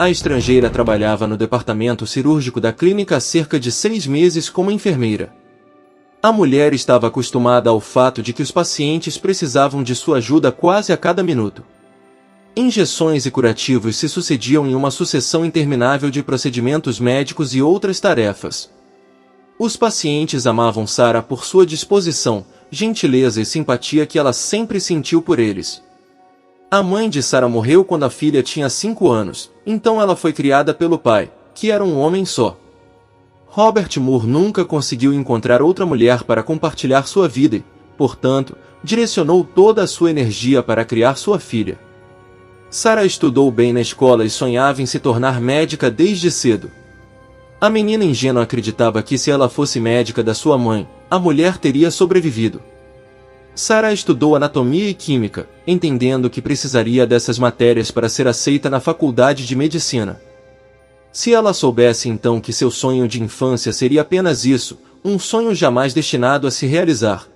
A estrangeira trabalhava no departamento cirúrgico da clínica há cerca de 6 meses como enfermeira. A mulher estava acostumada ao fato de que os pacientes precisavam de sua ajuda quase a cada minuto. Injeções e curativos se sucediam em uma sucessão interminável de procedimentos médicos e outras tarefas. Os pacientes amavam Sarah por sua disposição, gentileza e simpatia que ela sempre sentiu por eles. A mãe de Sarah morreu quando a filha tinha 5 anos, então ela foi criada pelo pai, que era um homem só. Robert Moore nunca conseguiu encontrar outra mulher para compartilhar sua vida e, portanto, direcionou toda a sua energia para criar sua filha. Sarah estudou bem na escola e sonhava em se tornar médica desde cedo. A menina ingênua acreditava que se ela fosse médica da sua mãe, a mulher teria sobrevivido. Sarah estudou anatomia e química, entendendo que precisaria dessas matérias para ser aceita na faculdade de medicina. Se ela soubesse então que seu sonho de infância seria apenas isso, um sonho jamais destinado a se realizar.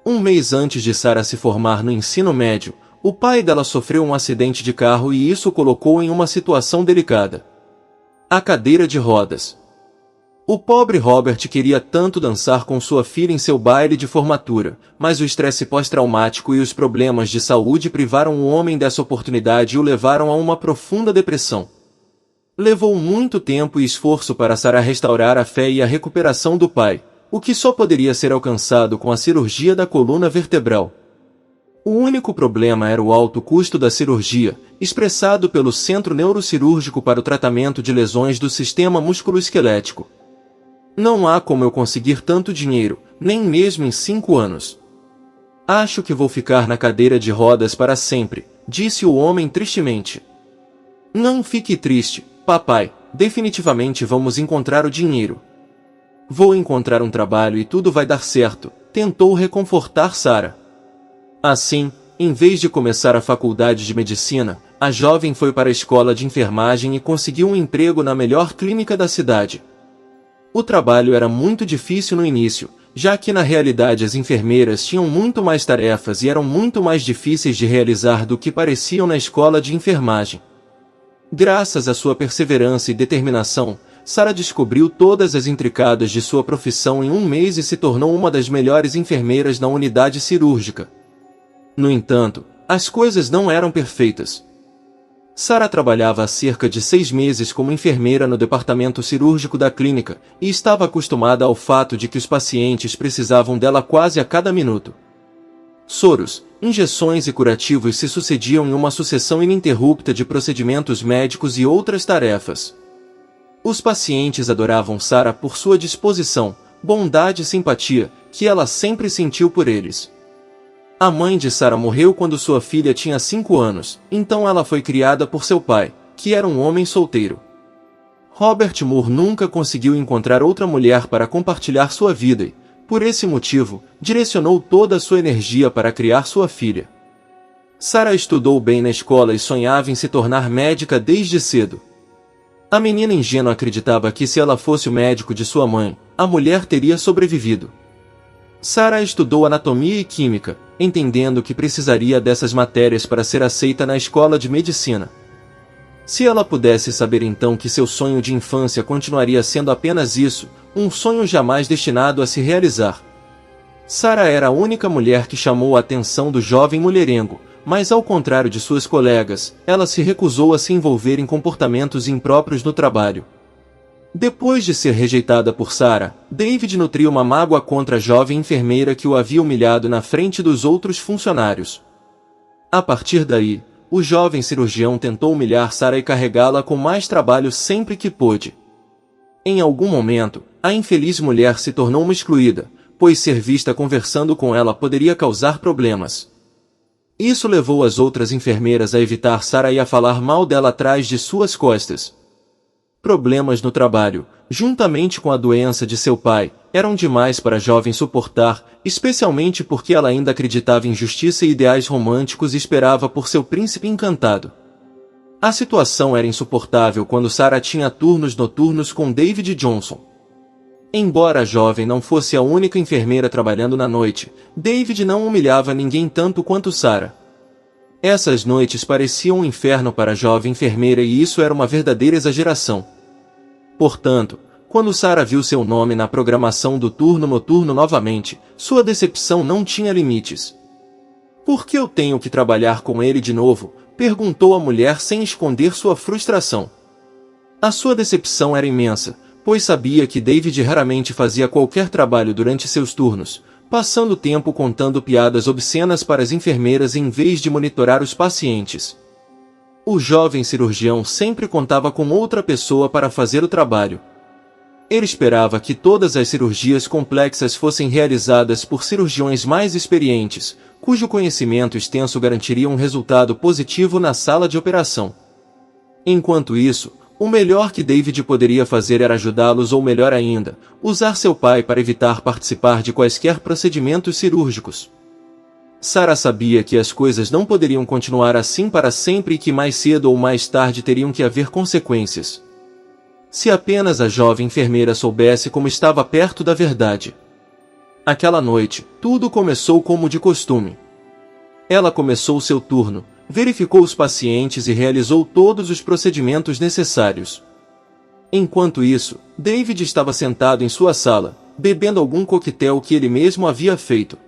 Um mês antes de Sarah se formar no ensino médio, o pai dela sofreu um acidente de carro e isso o colocou em uma situação delicada. A cadeira de rodas. O pobre Robert queria tanto dançar com sua filha em seu baile de formatura, mas o estresse pós-traumático e os problemas de saúde privaram o homem dessa oportunidade e o levaram a uma profunda depressão. Levou muito tempo e esforço para Sarah restaurar a fé e a recuperação do pai, o que só poderia ser alcançado com a cirurgia da coluna vertebral. O único problema era o alto custo da cirurgia, expressado pelo Centro Neurocirúrgico para o Tratamento de Lesões do Sistema Musculoesquelético. Não há como eu conseguir tanto dinheiro, nem mesmo em 5 anos. Acho que vou ficar na cadeira de rodas para sempre, disse o homem tristemente. Não fique triste, papai, definitivamente vamos encontrar o dinheiro. Vou encontrar um trabalho e tudo vai dar certo, tentou reconfortar Sarah. Assim, em vez de começar a faculdade de medicina, a jovem foi para a escola de enfermagem e conseguiu um emprego na melhor clínica da cidade. O trabalho era muito difícil no início, já que na realidade as enfermeiras tinham muito mais tarefas e eram muito mais difíceis de realizar do que pareciam na escola de enfermagem. Graças à sua perseverança e determinação, Sarah descobriu todas as intricadas de sua profissão em um mês e se tornou uma das melhores enfermeiras na unidade cirúrgica. No entanto, as coisas não eram perfeitas. Sarah trabalhava há cerca de 6 meses como enfermeira no departamento cirúrgico da clínica e estava acostumada ao fato de que os pacientes precisavam dela quase a cada minuto. Soros, injeções e curativos se sucediam em uma sucessão ininterrupta de procedimentos médicos e outras tarefas. Os pacientes adoravam Sarah por sua disposição, bondade e simpatia, que ela sempre sentiu por eles. A mãe de Sarah morreu quando sua filha tinha 5 anos, então ela foi criada por seu pai, que era um homem solteiro. Robert Moore nunca conseguiu encontrar outra mulher para compartilhar sua vida e, por esse motivo, direcionou toda a sua energia para criar sua filha. Sarah estudou bem na escola e sonhava em se tornar médica desde cedo. A menina ingênua acreditava que se ela fosse o médico de sua mãe, a mulher teria sobrevivido. Sarah estudou anatomia e química, entendendo que precisaria dessas matérias para ser aceita na escola de medicina. Se ela pudesse saber então que seu sonho de infância continuaria sendo apenas isso, um sonho jamais destinado a se realizar. Sarah era a única mulher que chamou a atenção do jovem mulherengo, mas ao contrário de suas colegas, ela se recusou a se envolver em comportamentos impróprios no trabalho. Depois de ser rejeitada por Sarah, David nutriu uma mágoa contra a jovem enfermeira que o havia humilhado na frente dos outros funcionários. A partir daí, o jovem cirurgião tentou humilhar Sarah e carregá-la com mais trabalho sempre que pôde. Em algum momento, a infeliz mulher se tornou uma excluída, pois ser vista conversando com ela poderia causar problemas. Isso levou as outras enfermeiras a evitar Sarah e a falar mal dela atrás de suas costas. Problemas no trabalho, juntamente com a doença de seu pai, eram demais para a jovem suportar, especialmente porque ela ainda acreditava em justiça e ideais românticos e esperava por seu príncipe encantado. A situação era insuportável quando Sarah tinha turnos noturnos com David Johnson. Embora a jovem não fosse a única enfermeira trabalhando na noite, David não humilhava ninguém tanto quanto Sarah. Essas noites pareciam um inferno para a jovem enfermeira e isso era uma verdadeira exageração. Portanto, quando Sarah viu seu nome na programação do turno noturno novamente, sua decepção não tinha limites. "Por que eu tenho que trabalhar com ele de novo?", perguntou a mulher sem esconder sua frustração. A sua decepção era imensa, pois sabia que David raramente fazia qualquer trabalho durante seus turnos, passando tempo contando piadas obscenas para as enfermeiras em vez de monitorar os pacientes. O jovem cirurgião sempre contava com outra pessoa para fazer o trabalho. Ele esperava que todas as cirurgias complexas fossem realizadas por cirurgiões mais experientes, cujo conhecimento extenso garantiria um resultado positivo na sala de operação. Enquanto isso, o melhor que David poderia fazer era ajudá-los ou, melhor ainda, usar seu pai para evitar participar de quaisquer procedimentos cirúrgicos. Sarah sabia que as coisas não poderiam continuar assim para sempre e que mais cedo ou mais tarde teriam que haver consequências. Se apenas a jovem enfermeira soubesse como estava perto da verdade. Aquela noite, tudo começou como de costume. Ela começou seu turno, verificou os pacientes e realizou todos os procedimentos necessários. Enquanto isso, David estava sentado em sua sala, bebendo algum coquetel que ele mesmo havia feito.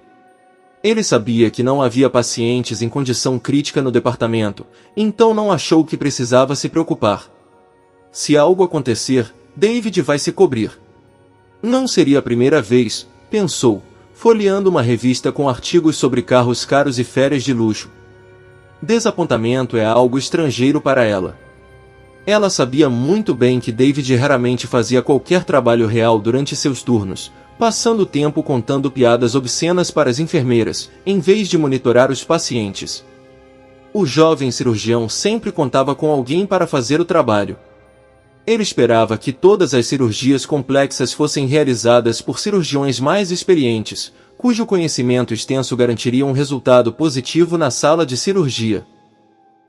Ele sabia que não havia pacientes em condição crítica no departamento, então não achou que precisava se preocupar. Se algo acontecer, David vai se cobrir. Não seria a primeira vez, pensou, folheando uma revista com artigos sobre carros caros e férias de luxo. Desapontamento é algo estrangeiro para ela. Ela sabia muito bem que David raramente fazia qualquer trabalho real durante seus turnos, passando tempo contando piadas obscenas para as enfermeiras, em vez de monitorar os pacientes. O jovem cirurgião sempre contava com alguém para fazer o trabalho. Ele esperava que todas as cirurgias complexas fossem realizadas por cirurgiões mais experientes, cujo conhecimento extenso garantiria um resultado positivo na sala de cirurgia.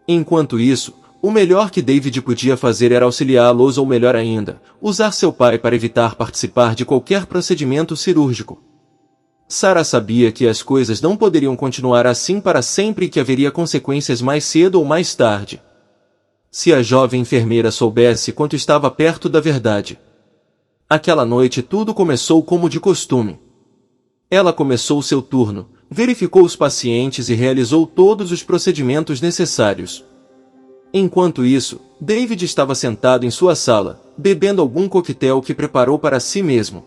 Enquanto isso, o melhor que David podia fazer era auxiliá-los ou, melhor ainda, usar seu pai para evitar participar de qualquer procedimento cirúrgico. Sarah sabia que as coisas não poderiam continuar assim para sempre e que haveria consequências mais cedo ou mais tarde. Se a jovem enfermeira soubesse quanto estava perto da verdade. Aquela noite tudo começou como de costume. Ela começou seu turno, verificou os pacientes e realizou todos os procedimentos necessários. Enquanto isso, David estava sentado em sua sala, bebendo algum coquetel que preparou para si mesmo.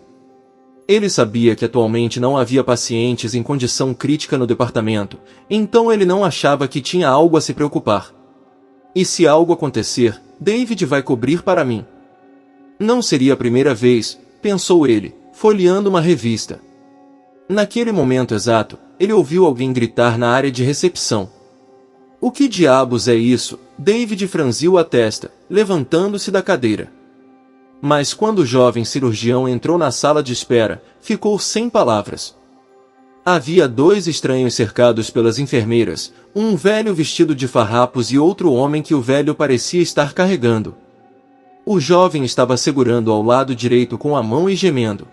Ele sabia que atualmente não havia pacientes em condição crítica no departamento, então ele não achava que tinha algo a se preocupar. E se algo acontecer, David vai cobrir para mim. Não seria a primeira vez, pensou ele, folheando uma revista. Naquele momento exato, ele ouviu alguém gritar na área de recepção. "O que diabos é isso?", David franziu a testa, levantando-se da cadeira. Mas quando o jovem cirurgião entrou na sala de espera, ficou sem palavras. Havia dois estranhos cercados pelas enfermeiras, um velho vestido de farrapos e outro homem que o velho parecia estar carregando. O jovem estava segurando ao lado direito com a mão e gemendo.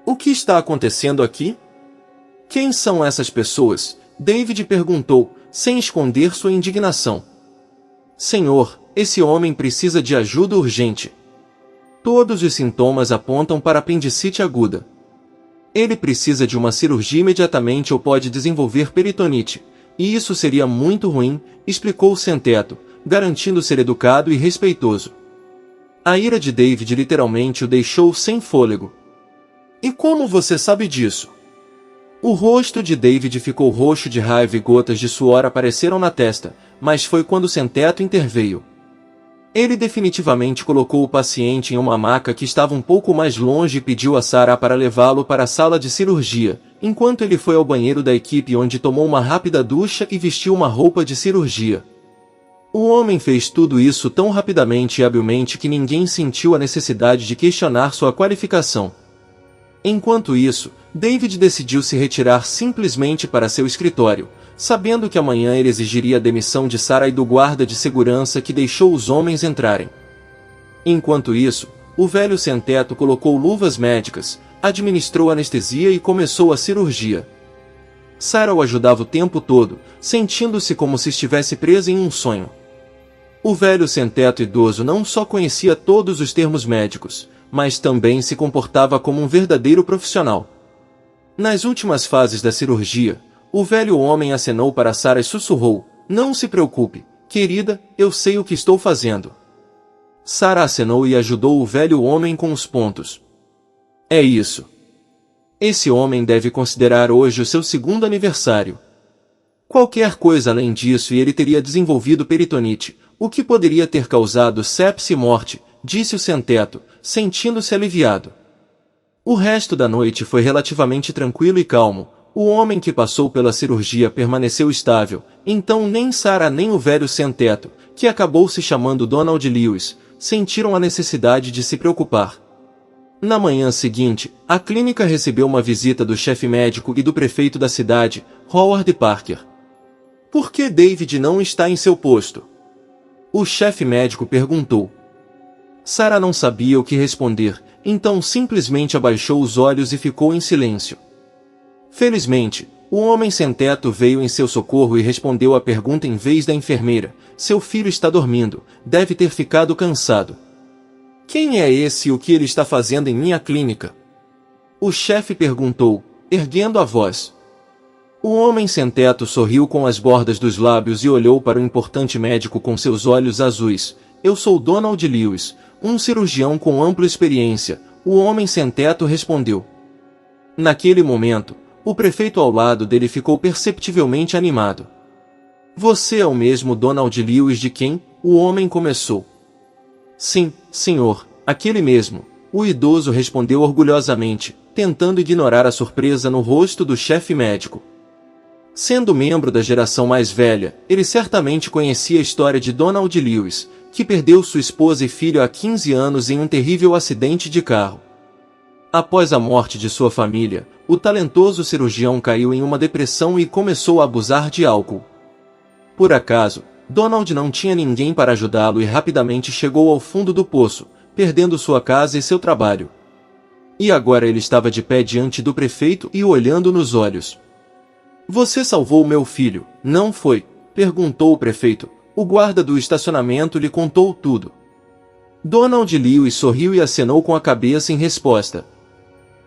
"O que está acontecendo aqui? Quem são essas pessoas?", David perguntou, sem esconder sua indignação. "Senhor, esse homem precisa de ajuda urgente. Todos os sintomas apontam para apendicite aguda. Ele precisa de uma cirurgia imediatamente ou pode desenvolver peritonite, e isso seria muito ruim", explicou o sem-teto, garantindo ser educado e respeitoso. A ira de David literalmente o deixou sem fôlego. "E como você sabe disso?" O rosto de David ficou roxo de raiva e gotas de suor apareceram na testa, mas foi quando o sem-teto interveio. Ele definitivamente colocou o paciente em uma maca que estava um pouco mais longe e pediu a Sarah para levá-lo para a sala de cirurgia, enquanto ele foi ao banheiro da equipe onde tomou uma rápida ducha e vestiu uma roupa de cirurgia. O homem fez tudo isso tão rapidamente e habilmente que ninguém sentiu a necessidade de questionar sua qualificação. Enquanto isso, David decidiu se retirar simplesmente para seu escritório, sabendo que amanhã ele exigiria a demissão de Sarah e do guarda de segurança que deixou os homens entrarem. Enquanto isso, o velho sem-teto colocou luvas médicas, administrou anestesia e começou a cirurgia. Sarah o ajudava o tempo todo, sentindo-se como se estivesse presa em um sonho. O velho sem-teto idoso não só conhecia todos os termos médicos, mas também se comportava como um verdadeiro profissional. Nas últimas fases da cirurgia, o velho homem acenou para Sarah e sussurrou: "Não se preocupe, querida, eu sei o que estou fazendo." Sarah acenou e ajudou o velho homem com os pontos. É isso. Esse homem deve considerar hoje o seu segundo aniversário. Qualquer coisa além disso e ele teria desenvolvido peritonite, o que poderia ter causado sepse e morte, disse o sem-teto, sentindo-se aliviado. O resto da noite foi relativamente tranquilo e calmo. O homem que passou pela cirurgia permaneceu estável, então nem Sarah nem o velho sem-teto, que acabou se chamando Donald Lewis, sentiram a necessidade de se preocupar. Na manhã seguinte, a clínica recebeu uma visita do chefe médico e do prefeito da cidade, Howard Parker. "Por que David não está em seu posto?" o chefe médico perguntou. Sarah não sabia o que responder, então simplesmente abaixou os olhos e ficou em silêncio. Felizmente, o homem sem-teto veio em seu socorro e respondeu à pergunta em vez da enfermeira: "Seu filho está dormindo, deve ter ficado cansado." "Quem é esse e o que ele está fazendo em minha clínica?" o chefe perguntou, erguendo a voz. O homem sem-teto sorriu com as bordas dos lábios e olhou para o importante médico com seus olhos azuis. "Eu sou Donald Lewis, um cirurgião com ampla experiência," o homem sem-teto respondeu. Naquele momento, o prefeito ao lado dele ficou perceptivelmente animado. "Você é o mesmo Donald Lewis de quem?" o homem começou. "Sim, senhor, aquele mesmo," o idoso respondeu orgulhosamente, tentando ignorar a surpresa no rosto do chefe médico. Sendo membro da geração mais velha, ele certamente conhecia a história de Donald Lewis, que perdeu sua esposa e filho há 15 anos em um terrível acidente de carro. Após a morte de sua família, o talentoso cirurgião caiu em uma depressão e começou a abusar de álcool. Por acaso, Donald não tinha ninguém para ajudá-lo e rapidamente chegou ao fundo do poço, perdendo sua casa e seu trabalho. E agora ele estava de pé diante do prefeito e o olhando nos olhos. "Você salvou meu filho, não foi?" perguntou o prefeito. O guarda do estacionamento lhe contou tudo. Donald Lewis sorriu e acenou com a cabeça em resposta.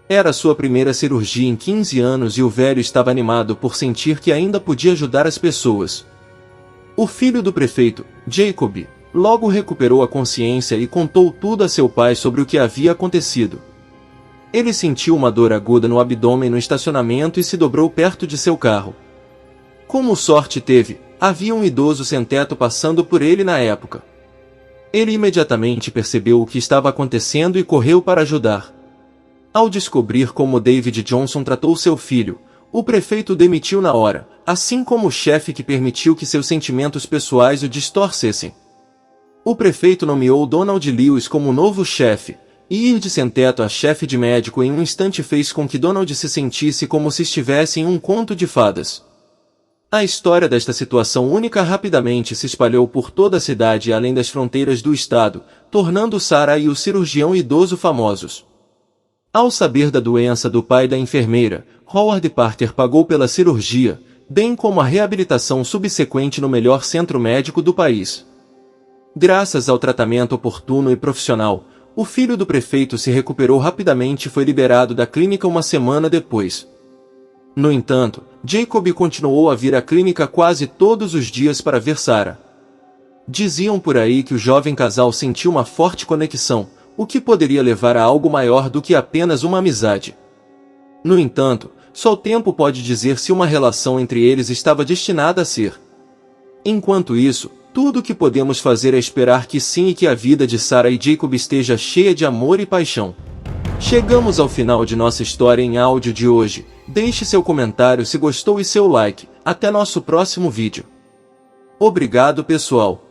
Era sua primeira cirurgia em 15 anos e o velho estava animado por sentir que ainda podia ajudar as pessoas. O filho do prefeito, Jacob, logo recuperou a consciência e contou tudo a seu pai sobre o que havia acontecido. Ele sentiu uma dor aguda no abdômen no estacionamento e se dobrou perto de seu carro. Como sorte teve, havia um idoso sem-teto passando por ele na época. Ele imediatamente percebeu o que estava acontecendo e correu para ajudar. Ao descobrir como David Johnson tratou seu filho, o prefeito o demitiu na hora, assim como o chefe que permitiu que seus sentimentos pessoais o distorcessem. O prefeito nomeou Donald Lewis como novo chefe, e ir de sem-teto a chefe de médico em um instante fez com que Donald se sentisse como se estivesse em um conto de fadas. A história desta situação única rapidamente se espalhou por toda a cidade e além das fronteiras do estado, tornando Sarah e o cirurgião idoso famosos. Ao saber da doença do pai da enfermeira, Howard Parker pagou pela cirurgia, bem como a reabilitação subsequente no melhor centro médico do país. Graças ao tratamento oportuno e profissional, o filho do prefeito se recuperou rapidamente e foi liberado da clínica uma semana depois. No entanto, Jacob continuou a vir à clínica quase todos os dias para ver Sarah. Diziam por aí que o jovem casal sentiu uma forte conexão, o que poderia levar a algo maior do que apenas uma amizade. No entanto, só o tempo pode dizer se uma relação entre eles estava destinada a ser. Enquanto isso, tudo o que podemos fazer é esperar que sim e que a vida de Sarah e Jacob esteja cheia de amor e paixão. Chegamos ao final de nossa história em áudio de hoje. Deixe seu comentário se gostou e seu like. Até nosso próximo vídeo. Obrigado, pessoal.